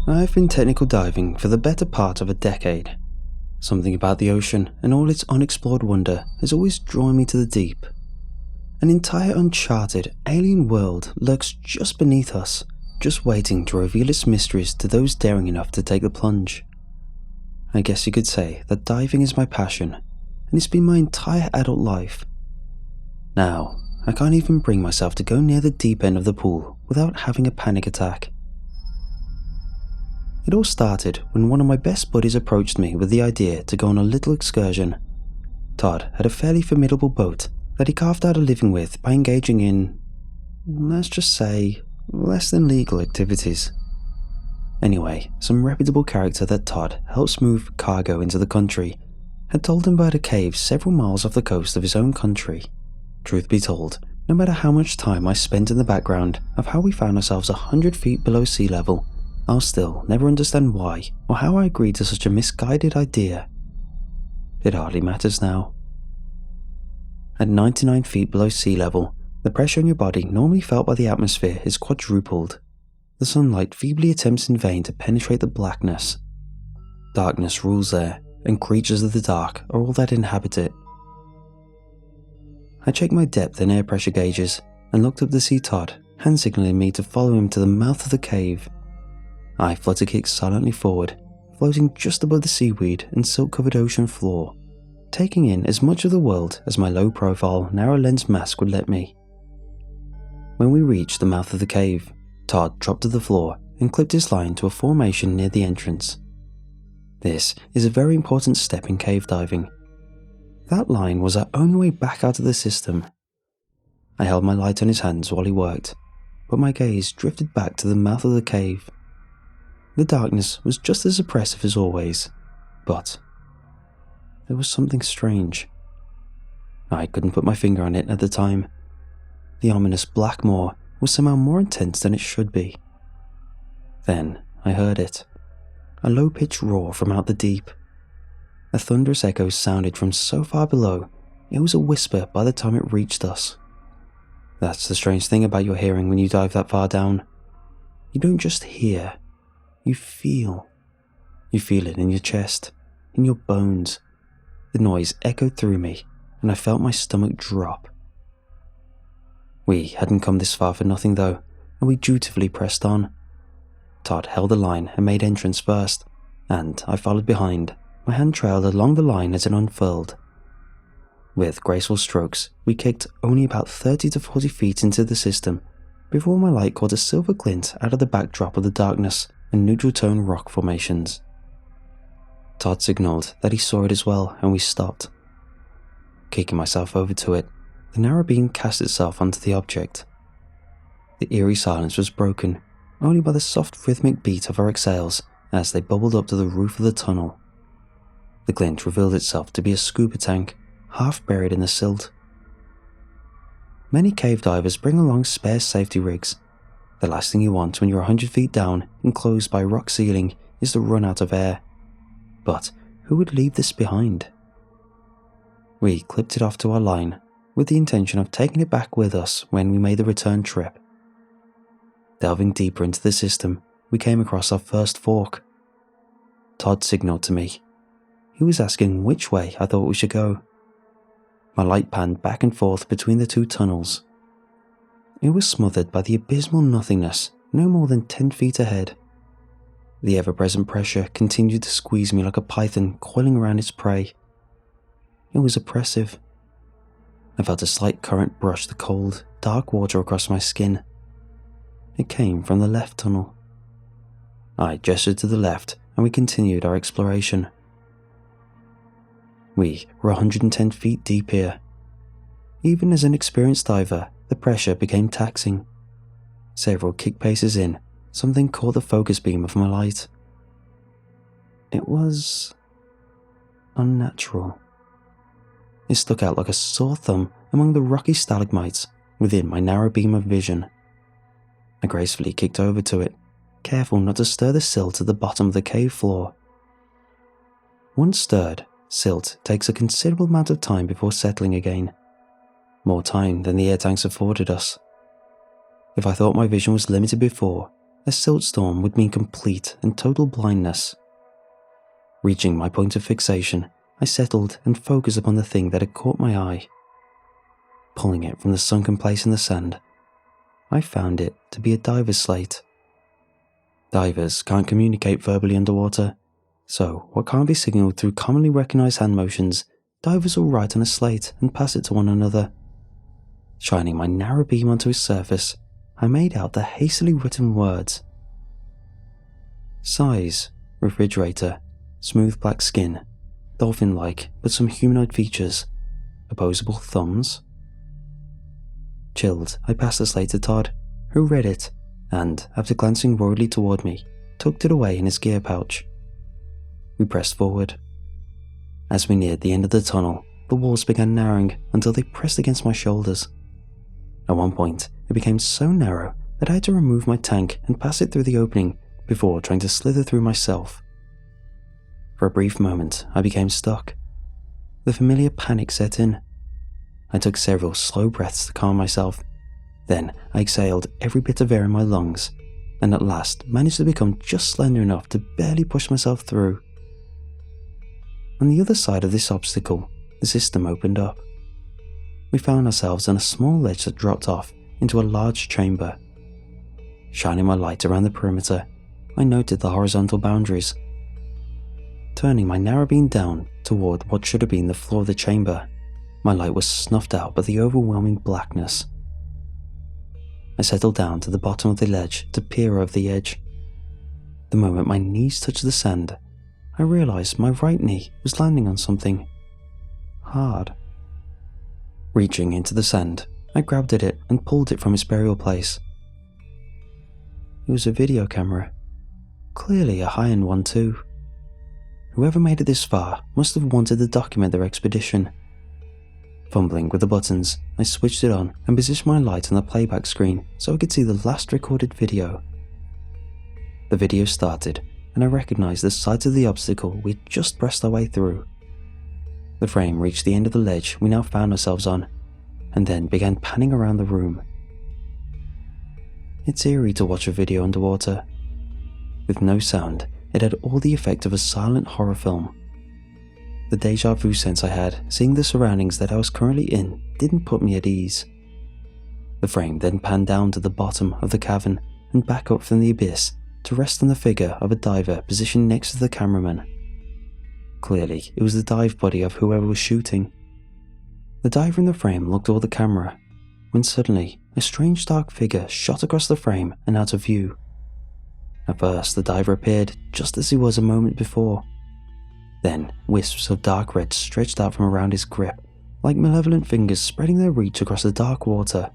I've been technical diving for the better part of a decade. Something about the ocean and all its unexplored wonder has always drawn me to the deep. An entire uncharted, alien world lurks just beneath us, just waiting to reveal its mysteries to those daring enough to take the plunge. I guess you could say that diving is my passion, and it's been my entire adult life. Now, I can't even bring myself to go near the deep end of the pool without having a panic attack. It all started when one of my best buddies approached me with the idea to go on a little excursion. Todd had a fairly formidable boat that he carved out a living with by engaging in, let's just say, less than legal activities. Anyway, some reputable character that Todd helps move cargo into the country had told him about a cave several miles off the coast of his own country. Truth be told, no matter how much time I spent in the background of how we found ourselves 100 feet below sea level, I'll still never understand why or how I agreed to such a misguided idea. It hardly matters now. At 99 feet below sea level, the pressure on your body normally felt by the atmosphere is quadrupled. The sunlight feebly attempts in vain to penetrate the blackness. Darkness rules there, and creatures of the dark are all that inhabit it. I checked my depth and air pressure gauges and looked up to see Todd, hand signaling me to follow him to the mouth of the cave. I flutter kicked silently forward, floating just above the seaweed and silk-covered ocean floor, taking in as much of the world as my low-profile, narrow-lens mask would let me. When we reached the mouth of the cave, Todd dropped to the floor and clipped his line to a formation near the entrance. This is a very important step in cave diving. That line was our only way back out of the system. I held my light on his hands while he worked, but my gaze drifted back to the mouth of the cave. The darkness was just as oppressive as always, but there was something strange. I couldn't put my finger on it at the time. The ominous black maw was somehow more intense than it should be. Then I heard it, a low-pitched roar from out the deep. A thunderous echo sounded from so far below, it was a whisper by the time it reached us. That's the strange thing about your hearing when you dive that far down. You don't just hear, you feel. You feel it in your chest, in your bones. The noise echoed through me, and I felt my stomach drop. We hadn't come this far for nothing though, and we dutifully pressed on. Todd held the line and made entrance first, and I followed behind. My hand trailed along the line as it unfurled. With graceful strokes, we kicked only about 30 to 40 feet into the system before my light caught a silver glint out of the backdrop of the darkness and neutral-tone rock formations. Todd signaled that he saw it as well, and we stopped. Kicking myself over to it, the narrow beam cast itself onto the object. The eerie silence was broken only by the soft rhythmic beat of our exhales as they bubbled up to the roof of the tunnel. The glint revealed itself to be a scuba tank, half buried in the silt. Many cave divers bring along spare safety rigs. The last thing you want when you're 100 feet down, enclosed by a rock ceiling, is to run out of air. But who would leave this behind? We clipped it off to our line, with the intention of taking it back with us when we made the return trip. Delving deeper into the system, we came across our first fork. Todd signaled to me. He was asking which way I thought we should go. My light panned back and forth between the two tunnels. It was smothered by the abysmal nothingness no more than 10 feet ahead. The ever-present pressure continued to squeeze me like a python coiling around its prey. It was oppressive. I felt a slight current brush the cold, dark water across my skin. It came from the left tunnel. I gestured to the left and we continued our exploration. We were 110 feet deep here. Even as an experienced diver, the pressure became taxing. Several kick paces in, something caught the focus beam of my light. It was unnatural. It stuck out like a sore thumb among the rocky stalagmites within my narrow beam of vision. I gracefully kicked over to it, careful not to stir the silt at the bottom of the cave floor. Once stirred, silt takes a considerable amount of time before settling again. More time than the air tanks afforded us. If I thought my vision was limited before, A silt storm would mean complete and total blindness. Reaching my point of fixation, I settled and focused upon the thing that had caught my eye. Pulling it from the sunken place in the sand, I found it to be a diver's slate. Divers can't communicate verbally underwater, so what can't be signalled through commonly recognised hand motions, divers will write on a slate and pass it to one another. Shining my narrow beam onto its surface, I made out the hastily written words. Size, refrigerator, smooth black skin, dolphin-like but some humanoid features, opposable thumbs. Chilled, I passed the slate to Todd, who read it, and, after glancing worriedly toward me, tucked it away in his gear pouch. We pressed forward. As we neared the end of the tunnel, the walls began narrowing until they pressed against my shoulders. At one point, it became so narrow that I had to remove my tank and pass it through the opening before trying to slither through myself. For a brief moment, I became stuck. The familiar panic set in. I took several slow breaths to calm myself. Then I exhaled every bit of air in my lungs, and at last managed to become just slender enough to barely push myself through. On the other side of this obstacle, the system opened up. We found ourselves on a small ledge that dropped off into a large chamber. Shining my light around the perimeter, I noted the horizontal boundaries. Turning my narrow beam down toward what should have been the floor of the chamber, my light was snuffed out by the overwhelming blackness. I settled down to the bottom of the ledge to peer over the edge. The moment my knees touched the sand, I realized my right knee was landing on something hard. Reaching into the sand, I grabbed at it and pulled it from its burial place. It was a video camera. Clearly a high-end one too. Whoever made it this far must have wanted to document their expedition. Fumbling with the buttons, I switched it on and positioned my light on the playback screen so I could see the last recorded video. The video started, and I recognized the sides of the obstacle we had just pressed our way through. The frame reached the end of the ledge we now found ourselves on, and then began panning around the room. It's eerie to watch a video underwater. With no sound, it had all the effect of a silent horror film. The deja vu sense I had seeing the surroundings that I was currently in didn't put me at ease. The frame then panned down to the bottom of the cavern and back up from the abyss to rest on the figure of a diver positioned next to the cameraman. Clearly, it was the dive buddy of whoever was shooting. The diver in the frame looked toward the camera, when suddenly a strange dark figure shot across the frame and out of view. At first, the diver appeared just as he was a moment before. Then, wisps of dark red stretched out from around his grip, like malevolent fingers spreading their reach across the dark water.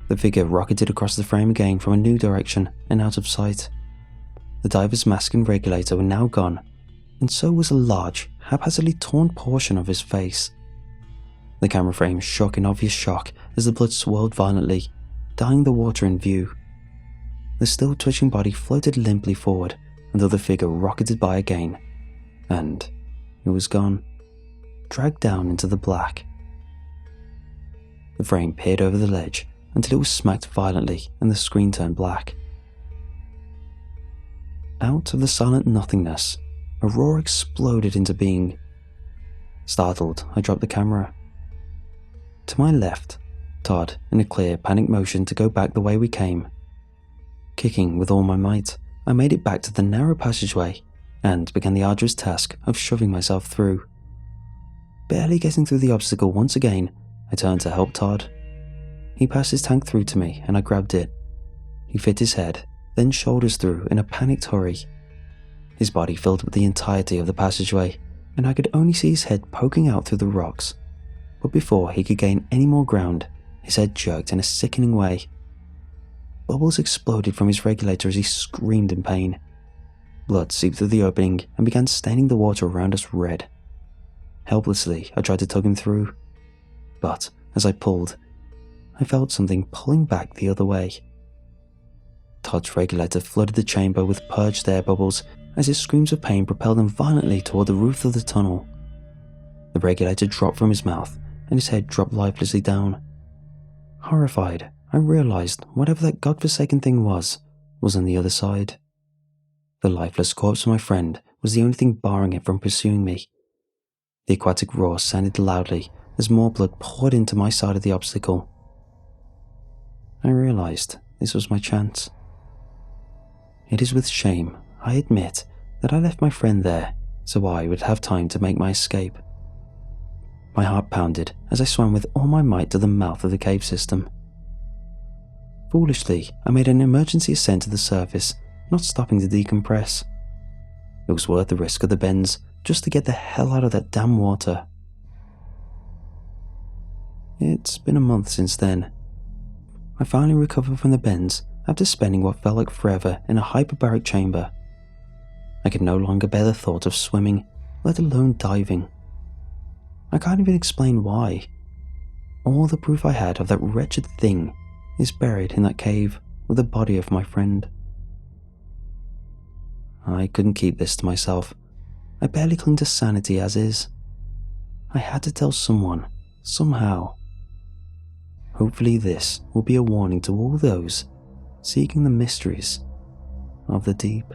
The figure rocketed across the frame again from a new direction and out of sight. The diver's mask and regulator were now gone, and so was a large, haphazardly torn portion of his face. The camera frame shook in obvious shock as the blood swirled violently, dyeing the water in view. The still twitching body floated limply forward until the figure rocketed by again, and it was gone, dragged down into the black. The frame peered over the ledge until it was smacked violently and the screen turned black. Out of the silent nothingness, a roar exploded into being. Startled, I dropped the camera. To my left, Todd, in a clear, panicked motion to go back the way we came. Kicking with all my might, I made it back to the narrow passageway and began the arduous task of shoving myself through. Barely getting through the obstacle once again, I turned to help Todd. He passed his tank through to me and I grabbed it. He fit his head, then shoulders through in a panicked hurry. His body filled with the entirety of the passageway, and I could only see his head poking out through the rocks. But before he could gain any more ground, his head jerked in a sickening way. Bubbles exploded from his regulator as he screamed in pain. Blood seeped through the opening and began staining the water around us red. Helplessly, I tried to tug him through, but as I pulled, I felt something pulling back the other way. Todd's regulator flooded the chamber with purged air bubbles as his screams of pain propelled him violently toward the roof of the tunnel. The regulator dropped from his mouth and his head dropped lifelessly down. Horrified, I realized whatever that godforsaken thing was was on the other side. The lifeless corpse of my friend was the only thing barring it from pursuing me. The aquatic roar sounded loudly as more blood poured into my side of the obstacle. I realized this was my chance. It is with shame I admit that I left my friend there so I would have time to make my escape. My heart pounded as I swam with all my might to the mouth of the cave system. Foolishly, I made an emergency ascent to the surface, not stopping to decompress. It was worth the risk of the bends just to get the hell out of that damn water. It's been a month since then. I finally recovered from the bends after spending what felt like forever in a hyperbaric chamber. I could no longer bear the thought of swimming, let alone diving. I can't even explain why. All the proof I had of that wretched thing is buried in that cave with the body of my friend. I couldn't keep this to myself. I barely clung to sanity as is. I had to tell someone, somehow. Hopefully this will be a warning to all those seeking the mysteries of the deep.